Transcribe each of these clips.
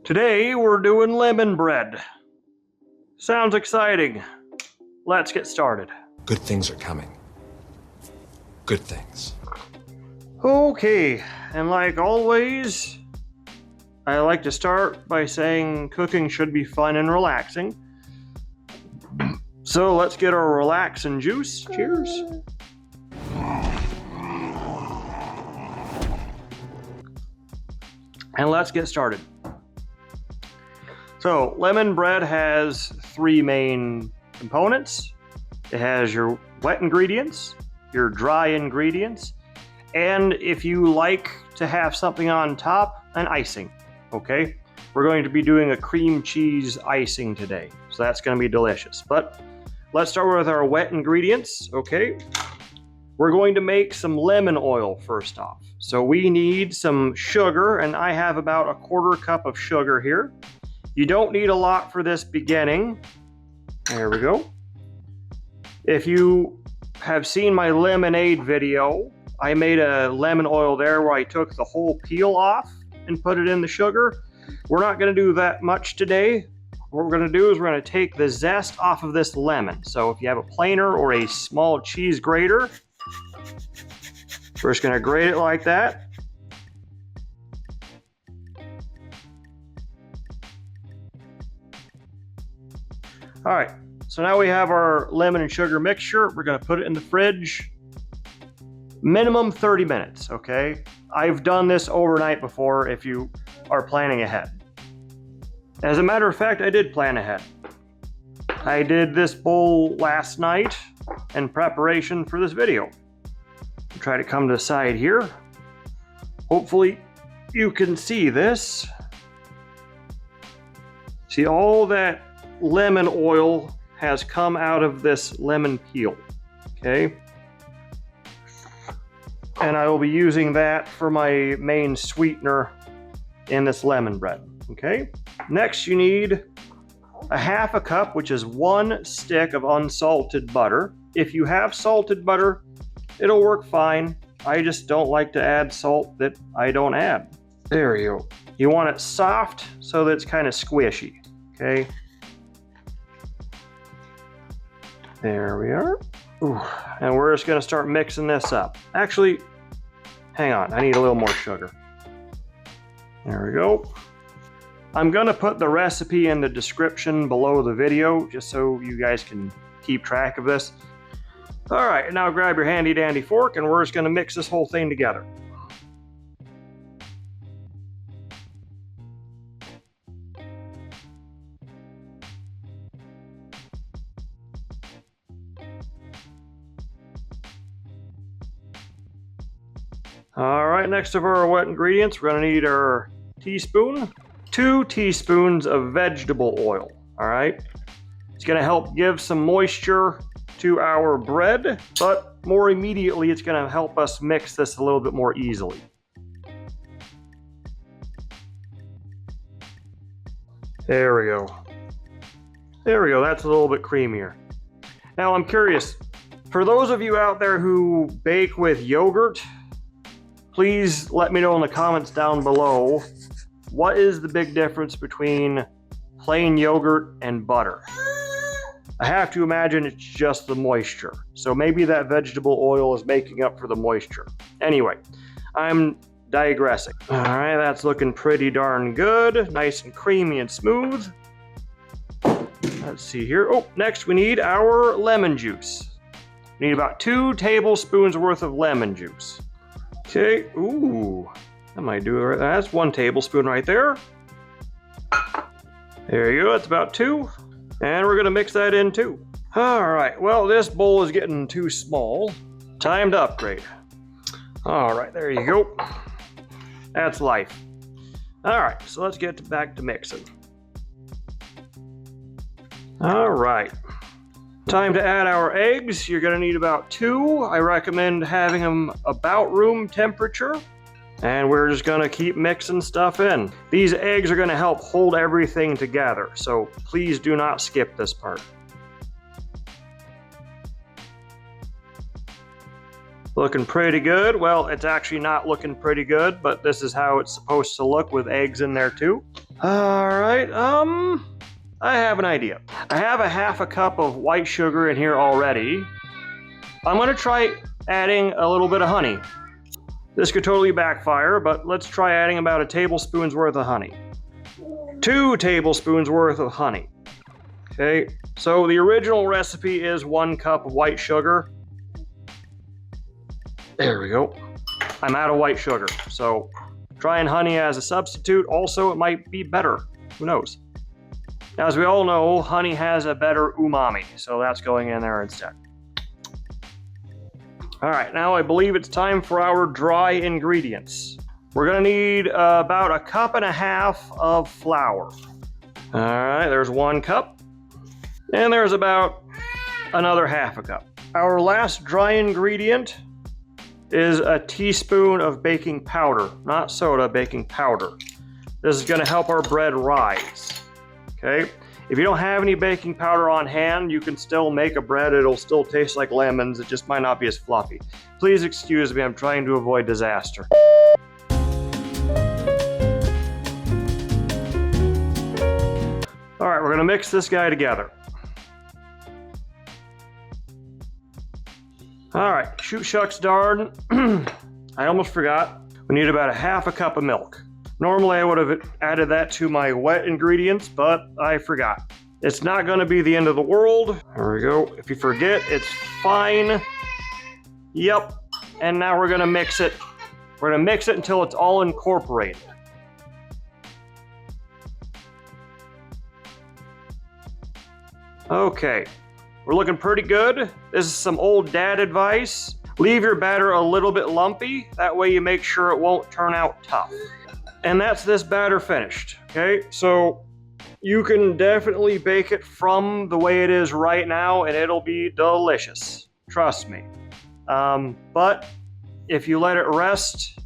Today we're doing lemon bread. Sounds exciting. Let's get started. Good things are coming. Good things. Okay, and like always, I like to start by saying cooking should be fun and relaxing. So let's get our relaxing juice. Cheers. And let's get started. So lemon bread has three main components. It has your wet ingredients, your dry ingredients, and if you like to have something on top, an icing. Okay, we're going to be doing a cream cheese icing today, so that's going to be delicious. But let's start with our wet ingredients. Okay, we're going to make some lemon oil first off. So we need some sugar, and I have about a 1/4 cup of sugar here. You don't need a lot for this beginning. There we go. If you have seen my lemonade video, I made a lemon oil there where I took the whole peel off and put it in the sugar. We're not going to do that much today. What we're going to do is we're going to take the zest off of this lemon. So if you have a planer or a small cheese grater, we're just going to grate it like that. All right, so now we have our lemon and sugar mixture. We're going to put it in the fridge. Minimum 30 minutes, okay? I've done this overnight before if you are planning ahead. As a matter of fact, I did plan ahead. I did this bowl last night in preparation for this video. I'll try to come to the side here. Hopefully you can see this. See, all that lemon oil has come out of this lemon peel, okay? And I will be using that for my main sweetener in this lemon bread, okay? Next, you need a 1/2 cup, which is 1 stick of unsalted butter. If you have salted butter, it'll work fine. I just don't like to add salt that I don't add. There you go. You want it soft so that it's kind of squishy, okay? There we are. Ooh, and we're just gonna start mixing this up. Actually, hang on, I need a little more sugar. There we go. I'm gonna put the recipe in the description below the video, just so you guys can keep track of this. All right, now grab your handy dandy fork and we're just gonna mix this whole thing together. All right, next of our wet ingredients, we're gonna need our teaspoon, 2 teaspoons of vegetable oil, all right? It's gonna help give some moisture to our bread, but more immediately, it's gonna help us mix this a little bit more easily. There we go. There we go, that's a little bit creamier. Now I'm curious, for those of you out there who bake with yogurt, please let me know in the comments down below, what is the big difference between plain yogurt and butter? I have to imagine it's just the moisture. So maybe that vegetable oil is making up for the moisture. Anyway, I'm digressing. All right, that's looking pretty darn good. Nice and creamy and smooth. Let's see here. Oh, next we need our lemon juice. We need about 2 tablespoons worth of lemon juice. Okay, ooh, that might do it. That's 1 tablespoon right there. There you go, that's about 2. And we're gonna mix that in too. All right, well, this bowl is getting too small. Time to upgrade. All right, there you go. That's life. All right, so let's get back to mixing. All right. Time to add our eggs. You're gonna need about 2. I recommend having them about room temperature. And we're just gonna keep mixing stuff in. These eggs are gonna help hold everything together, so please do not skip this part. Looking pretty good. Well, it's actually not looking pretty good, but this is how it's supposed to look with eggs in there too. All right, I have an idea. I have a half a cup of white sugar in here already. I'm gonna try adding a little bit of honey. This could totally backfire, but let's try adding about a tablespoon's worth of honey. 2 tablespoons worth of honey. Okay, so the original recipe is 1 cup of white sugar. There we go. I'm out of white sugar, so trying honey as a substitute, also it might be better. Who knows? Now, as we all know, honey has a better umami, so that's going in there instead. All right, now I believe it's time for our dry ingredients. We're gonna need about 1.5 cups of flour. All right, there's 1 cup. And there's about another 1/2 cup. Our last dry ingredient is a teaspoon of baking powder, not soda, baking powder. This is gonna help our bread rise, okay? If you don't have any baking powder on hand, you can still make a bread. It'll still taste like lemons. It just might not be as fluffy. Please excuse me, I'm trying to avoid disaster. All right, we're gonna mix this guy together. All right, shoot shucks darn. I almost forgot. We need about 1/2 cup of milk. Normally I would have added that to my wet ingredients, but I forgot. It's not gonna be the end of the world. There we go. If you forget, it's fine. Yep, and now we're gonna mix it. We're gonna mix it until it's all incorporated. Okay. We're looking pretty good. This is some old dad advice. Leave your batter a little bit lumpy. That way you make sure it won't turn out tough. And that's this batter finished, okay? So you can definitely bake it from the way it is right now and it'll be delicious. Trust me. But if you let it rest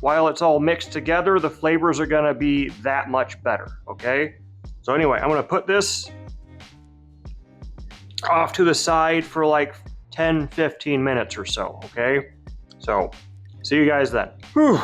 while it's all mixed together, the flavors are gonna be that much better, okay? So anyway, I'm gonna put this off to the side for like 10-15 minutes or so, okay? So, see you guys then. Whew,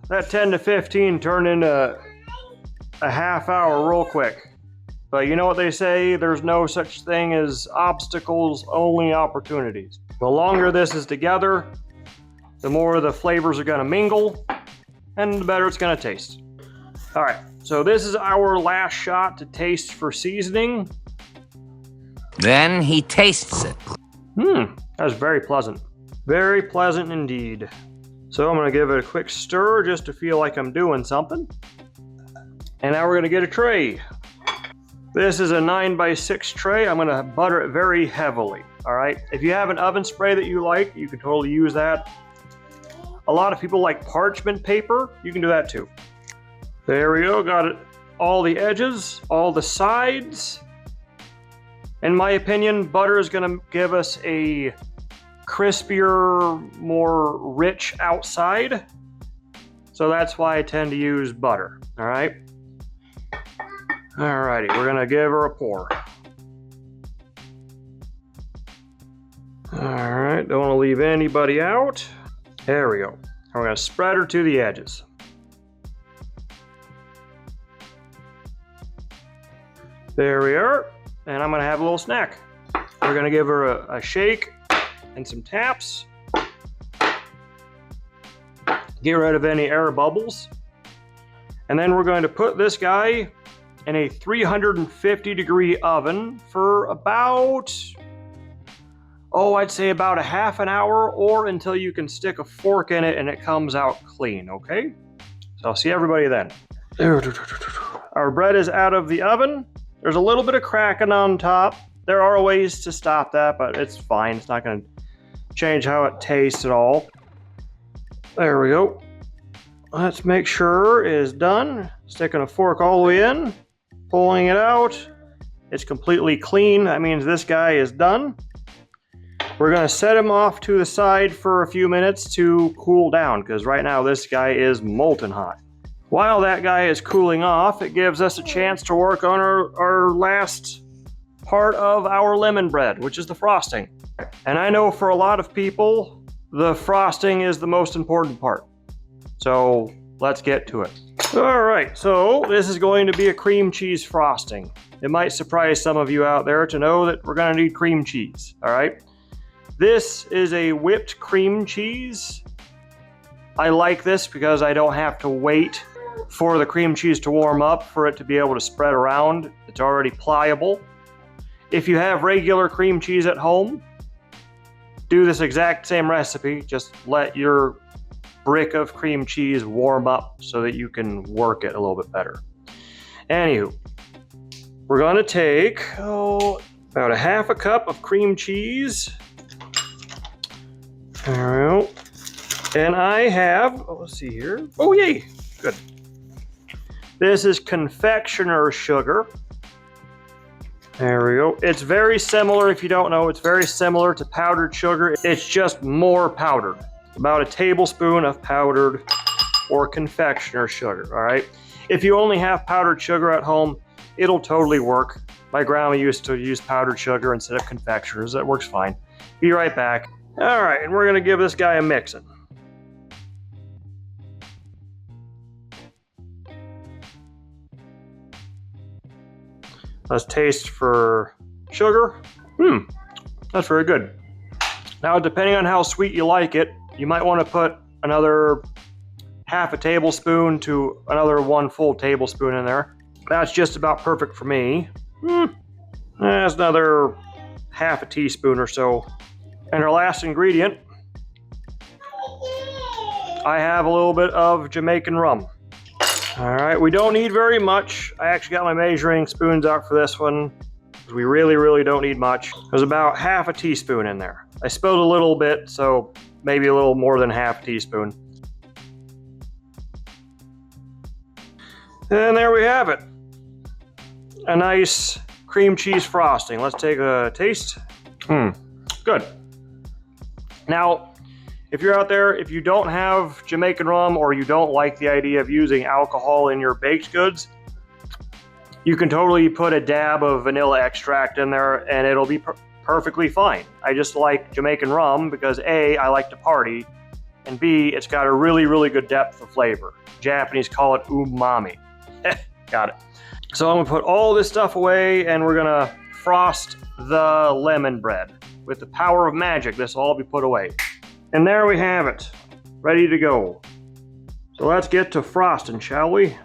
that 10 to 15 turned into a half hour real quick. But you know what they say, there's no such thing as obstacles, only opportunities. The longer this is together, the more the flavors are gonna mingle, and the better it's gonna taste. All right, so this is our last shot to taste for seasoning. Then he tastes it. That was very pleasant. Very pleasant indeed. So I'm gonna give it a quick stir just to feel like I'm doing something. And now we're gonna get a tray. This is a 9x6 tray. I'm gonna butter it very heavily, all right? If you have an oven spray that you like, you can totally use that. A lot of people like parchment paper. You can do that too. There we go, got it. All the edges, all the sides. In my opinion, butter is gonna give us a crispier, more rich outside. So that's why I tend to use butter, all right? Alrighty, we're gonna give her a pour. All right, don't wanna leave anybody out. There we go. We're gonna spread her to the edges. There we are. And I'm gonna have a little snack. We're gonna give her a shake and some taps. Get rid of any air bubbles. And then we're going to put this guy in a 350-degree oven for about, I'd say about a half an hour, or until you can stick a fork in it and it comes out clean, okay? So I'll see everybody then. Our bread is out of the oven. There's a little bit of cracking on top. There are ways to stop that, but it's fine. It's not gonna change how it tastes at all. There we go. Let's make sure it is done. Sticking a fork all the way in, pulling it out. It's completely clean. That means this guy is done. We're gonna set him off to the side for a few minutes to cool down, because right now this guy is molten hot. While that guy is cooling off, it gives us a chance to work on our last part of our lemon bread, which is the frosting. And I know for a lot of people, the frosting is the most important part. So let's get to it. All right, so this is going to be a cream cheese frosting. It might surprise some of you out there to know that we're going to need cream cheese, all right? This is a whipped cream cheese. I like this because I don't have to wait for the cream cheese to warm up for it to be able to spread around. It's already pliable. If you have regular cream cheese at home, do this exact same recipe. Just let your brick of cream cheese warm up so that you can work it a little bit better. Anywho, we're going to take about a half a cup of cream cheese. There we go. And I have, let's see here. Oh, yay, good. This is confectioners sugar. There we go. It's very similar, if you don't know, it's very similar to powdered sugar. It's just more powdered. About a tablespoon of powdered or confectioner sugar, all right? If you only have powdered sugar at home, it'll totally work. My grandma used to use powdered sugar instead of confectioners. That works fine. Be right back. All right, and we're gonna give this guy a mixing. Let's taste for sugar. That's very good. Now, depending on how sweet you like it, you might want to put another half a tablespoon to another 1 full tablespoon in there. That's just about perfect for me. That's another half a teaspoon or so. And our last ingredient, I have a little bit of Jamaican rum. All right, we don't need very much. I actually got my measuring spoons out for this one, because we really don't need much. There's about half a teaspoon in there. I spilled a little bit, so maybe a little more than half a teaspoon. And there we have it. A nice cream cheese frosting. Let's take a taste. Good. Now, if you're out there, if you don't have Jamaican rum or you don't like the idea of using alcohol in your baked goods, you can totally put a dab of vanilla extract in there and it'll be perfectly fine. I just like Jamaican rum because A, I like to party, and B, it's got a really good depth of flavor. Japanese call it umami. Got it. So I'm gonna put all this stuff away and we're gonna frost the lemon bread. With the power of magic, this will all be put away. And there we have it, ready to go. So let's get to frosting, shall we?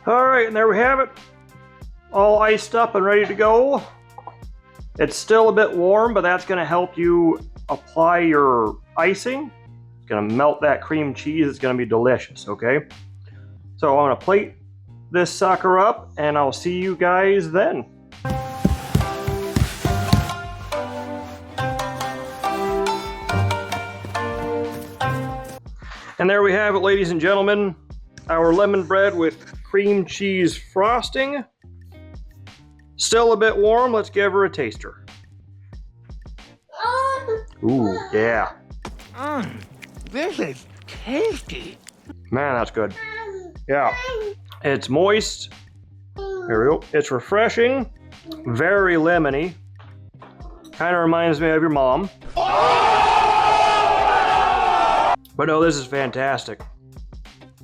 All right, and there we have it. All iced up and ready to go. It's still a bit warm, but that's gonna help you apply your icing. It's gonna melt that cream cheese. It's gonna be delicious, okay? So I'm gonna plate this sucker up and I'll see you guys then. And there we have it, ladies and gentlemen. Our lemon bread with cream cheese frosting. Still a bit warm. Let's give her a taster. Ooh, yeah. This is tasty. Man, that's good. Yeah. It's moist. There we go. It's refreshing. Very lemony. Kind of reminds me of your mom. But no, this is fantastic.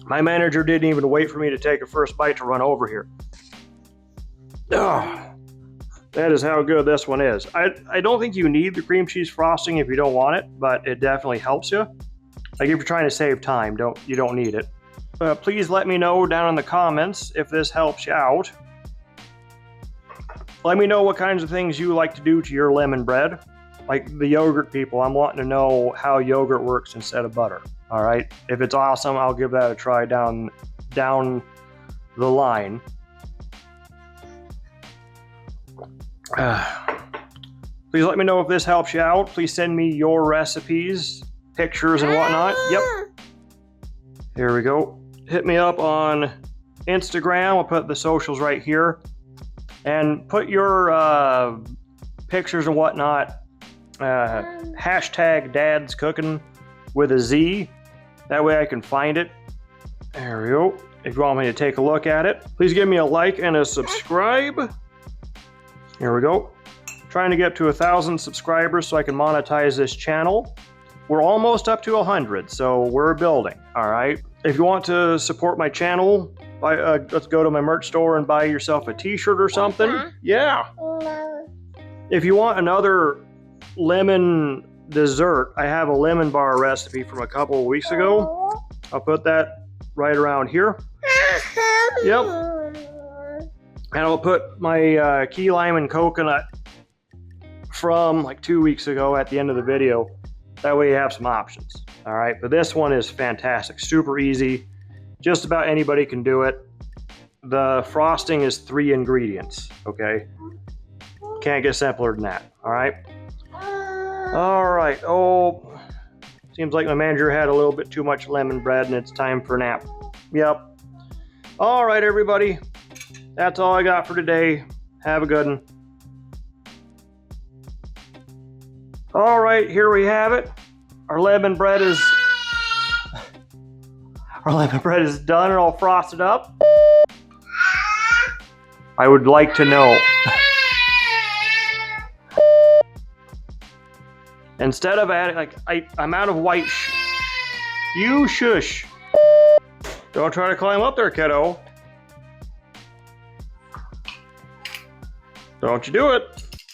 My manager didn't even wait for me to take a first bite to run over here. Oh, that is how good this one is. I don't think you need the cream cheese frosting if you don't want it, but it definitely helps you. Like if you're trying to save time, you don't need it. Please let me know down in the comments if this helps you out. Let me know what kinds of things you like to do to your lemon bread. Like the yogurt people, I'm wanting to know how yogurt works instead of butter. All right, if it's awesome, I'll give that a try down the line. Please let me know if this helps you out. Please send me your recipes, pictures, and whatnot. Yep. Here we go. Hit me up on Instagram. I'll put the socials right here. And put your pictures and whatnot. Hashtag Dad's Cooking with a Z. That way I can find it. There we go. If you want me to take a look at it, please give me a like and a subscribe. Here we go. Trying to get to 1,000 subscribers so I can monetize this channel. We're almost up to 100, so we're building, all right? If you want to support my channel, let's go to my merch store and buy yourself a t-shirt or something. Yeah. If you want another lemon dessert, I have a lemon bar recipe from a couple of weeks ago. I'll put that right around here. Yep. And I'll put my key lime and coconut from like 2 weeks ago at the end of the video. That way you have some options. All right, but this one is fantastic, super easy. Just about anybody can do it. The frosting is 3 ingredients, okay? Can't get simpler than that, all right? All right, oh, seems like my manager had a little bit too much lemon bread and it's time for a nap. Yep. All right, everybody. That's all I got for today. Have a good one. All right, here we have it. Our lemon bread is done and all frosted up. I would like to know. Instead of adding, like, I'm out of white. You shush. Don't try to climb up there, kiddo. Don't you do it.